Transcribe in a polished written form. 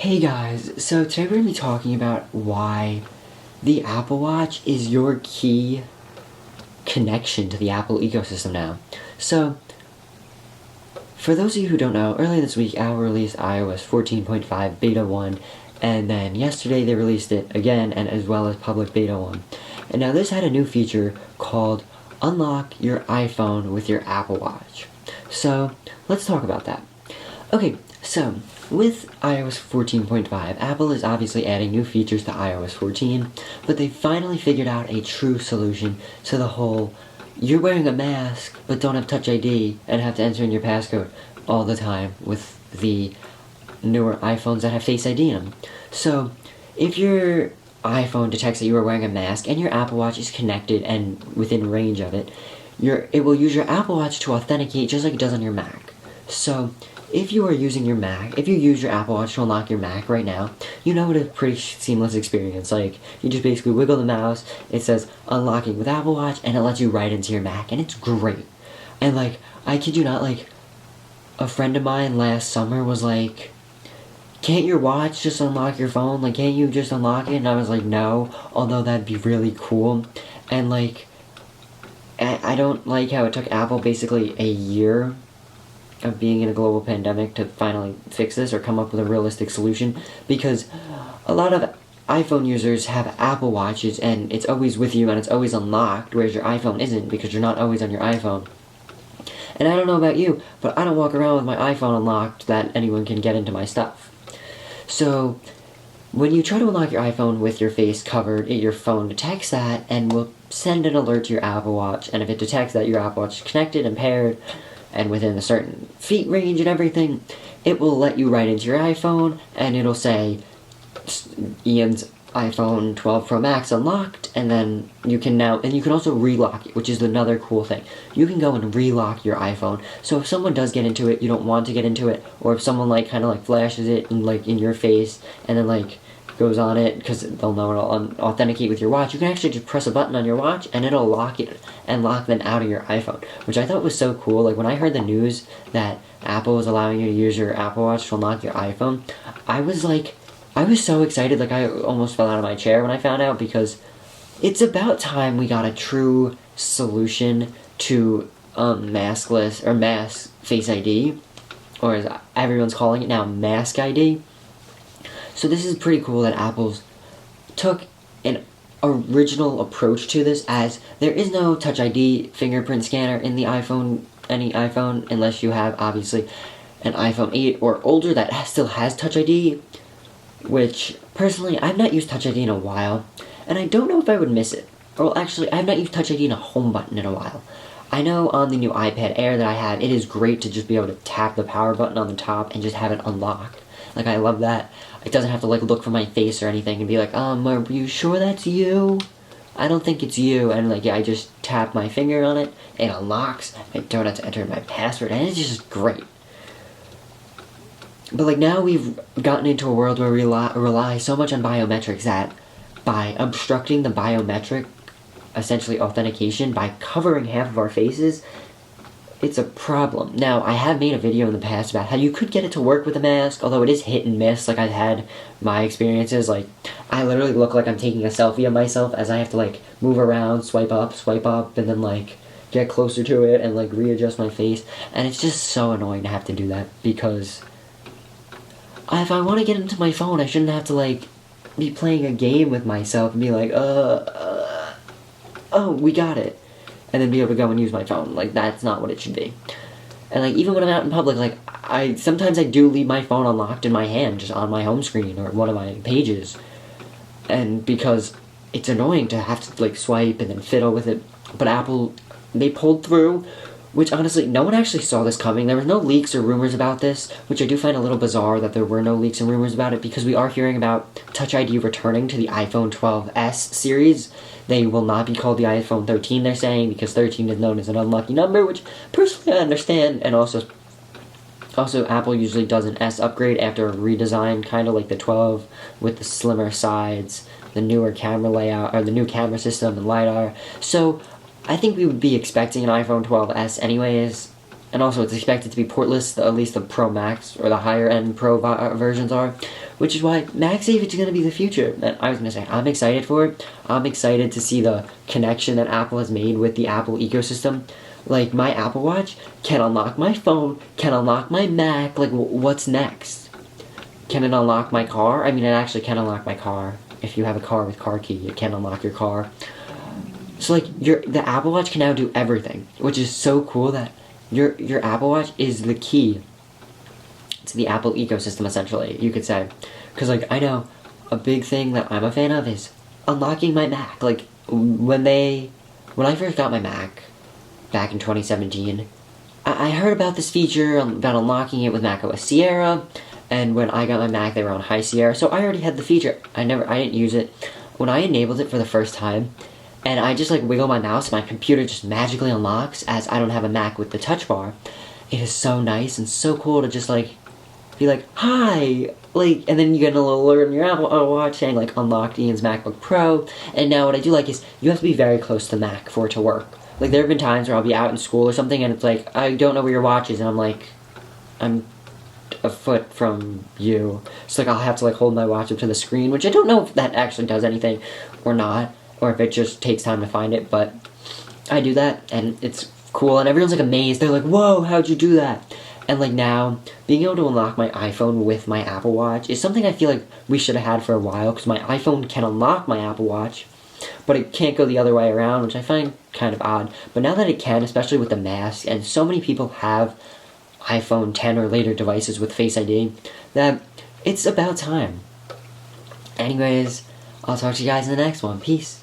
Hey guys, so today we're going to be talking about why the Apple Watch is your key connection to the Apple ecosystem now. So, for those of you who don't know, earlier this week Apple released iOS 14.5 Beta 1, and then yesterday they released it again, and as well as Public Beta 1. And now this had a new feature called Unlock Your iPhone with your Apple Watch. So, let's talk about that. Okay, so with iOS 14.5, Apple is obviously adding new features to iOS 14, but they finally figured out a true solution to the whole you're wearing a mask but don't have Touch ID and have to enter in your passcode all the time with the newer iPhones that have Face ID in them. So if your iPhone detects that you are wearing a mask and your Apple Watch is connected and within range of it, it will use your Apple Watch to authenticate just like it does on your Mac. So if you are using your Mac, if you use your Apple Watch to unlock your Mac right now, you know it's a pretty seamless experience. Like, you just basically wiggle the mouse, it says unlocking with Apple Watch, and it lets you right into your Mac, and it's great. And like, I kid you not, like, a friend of mine last summer was like, can't your watch just unlock your phone? Like, can't you just unlock it? And I was like, no, although that'd be really cool. And like, I don't like how it took Apple basically a year of being in a global pandemic to finally fix this or come up with a realistic solution, because a lot of iPhone users have Apple Watches and it's always with you and it's always unlocked, whereas your iPhone isn't because you're not always on your iPhone. And I don't know about you, but I don't walk around with my iPhone unlocked that anyone can get into my stuff. So when you try to unlock your iPhone with your face covered, your phone detects that and will send an alert to your Apple Watch, and if it detects that your Apple Watch is connected and paired and within a certain feet range and everything, it will let you right into your iPhone, and it'll say Ian's iPhone 12 Pro Max unlocked, and then you can also relock it, which is another cool thing. You can go and relock your iPhone, so if someone does get into it, you don't want to get into it, or if someone kind of flashes it in your face, and then goes on it, because they'll know it'll authenticate with your watch, you can actually just press a button on your watch and it'll lock it and lock them out of your iPhone, which I thought was so cool. Like, when I heard the news that Apple was allowing you to use your Apple Watch to unlock your iPhone, I was so excited, I almost fell out of my chair when I found out, because it's about time we got a true solution to maskless or mask Face ID, or as everyone's calling it now, Mask ID. So this is pretty cool that Apple's took an original approach to this, as there is no Touch ID fingerprint scanner in the iPhone, any iPhone, unless you have, obviously, an iPhone 8 or older that still has Touch ID, which, personally, I've not used Touch ID in a while, and I don't know if I would miss it. Well, actually, I have not used Touch ID in a home button in a while. I know on the new iPad Air that I have, it is great to just be able to tap the power button on the top and just have it unlocked. I love that. It doesn't have to, look for my face or anything and be like, are you sure that's you? I don't think it's you. And, I just tap my finger on it, it unlocks, I don't have to enter my password, and it's just great. But, now we've gotten into a world where we rely so much on biometrics that by obstructing the biometric, essentially, authentication, by covering half of our faces, it's a problem. Now, I have made a video in the past about how you could get it to work with a mask, although it is hit and miss. I've had my experiences. I literally look like I'm taking a selfie of myself as I have to, move around, swipe up, and then, get closer to it and, readjust my face. And it's just so annoying to have to do that, because if I want to get into my phone, I shouldn't have to, be playing a game with myself and be like, oh, we got it. And then be able to go and use my phone. That's not what it should be. And, even when I'm out in public, sometimes I do leave my phone unlocked in my hand, just on my home screen or one of my pages. And because it's annoying to have to, swipe and then fiddle with it. But Apple, they pulled through, which, honestly, no one actually saw this coming. There was no leaks or rumors about this, which I do find a little bizarre that there were no leaks and rumors about it, because we are hearing about Touch ID returning to the iPhone 12s series. They will not be called the iPhone 13, they're saying, because 13 is known as an unlucky number, which, personally, I understand. And also Apple usually does an S upgrade after a redesign, kind of like the 12, with the slimmer sides, the newer camera layout, or the new camera system and LiDAR. So I think we would be expecting an iPhone 12s anyways, and also it's expected to be portless, at least the Pro Max, or the higher end Pro versions are, which is why MagSafe is going to be the future. And I was going to say, I'm excited for it. I'm excited to see the connection that Apple has made with the Apple ecosystem. Like, my Apple Watch can unlock my phone, can unlock my Mac. Like, what's next? Can it unlock my car? I mean, it actually can unlock my car. If you have a car with car key, it can unlock your car. So, like, the Apple Watch can now do everything, which is so cool that your Apple Watch is the key to the Apple ecosystem, essentially, you could say. Because, like, I know a big thing that I'm a fan of is unlocking my Mac. Like, when I first got my Mac back in 2017, I heard about this feature about unlocking it with macOS Sierra, and when I got my Mac, they were on High Sierra, so I already had the feature. I didn't use it. When I enabled it for the first time, and I just, like, wiggle my mouse, my computer just magically unlocks, as I don't have a Mac with the touch bar. It is so nice and so cool to just, like, be like, hi, like, and then you get a little alert on your Apple Watch saying, like, unlocked Ian's MacBook Pro. And now what I do like is you have to be very close to the Mac for it to work. Like, there have been times where I'll be out in school or something, and it's like, I don't know where your watch is, and I'm like, I'm a foot from you. So, like, I'll have to, like, hold my watch up to the screen, which I don't know if that actually does anything or not, or if it just takes time to find it, but I do that, and it's cool, and everyone's, like, amazed. They're like, whoa, how'd you do that? And, like, now, being able to unlock my iPhone with my Apple Watch is something I feel like we should have had for a while, because my iPhone can unlock my Apple Watch, but it can't go the other way around, which I find kind of odd. But now that it can, especially with the mask, and so many people have iPhone 10 or later devices with Face ID, that it's about time. Anyways, I'll talk to you guys in the next one. Peace.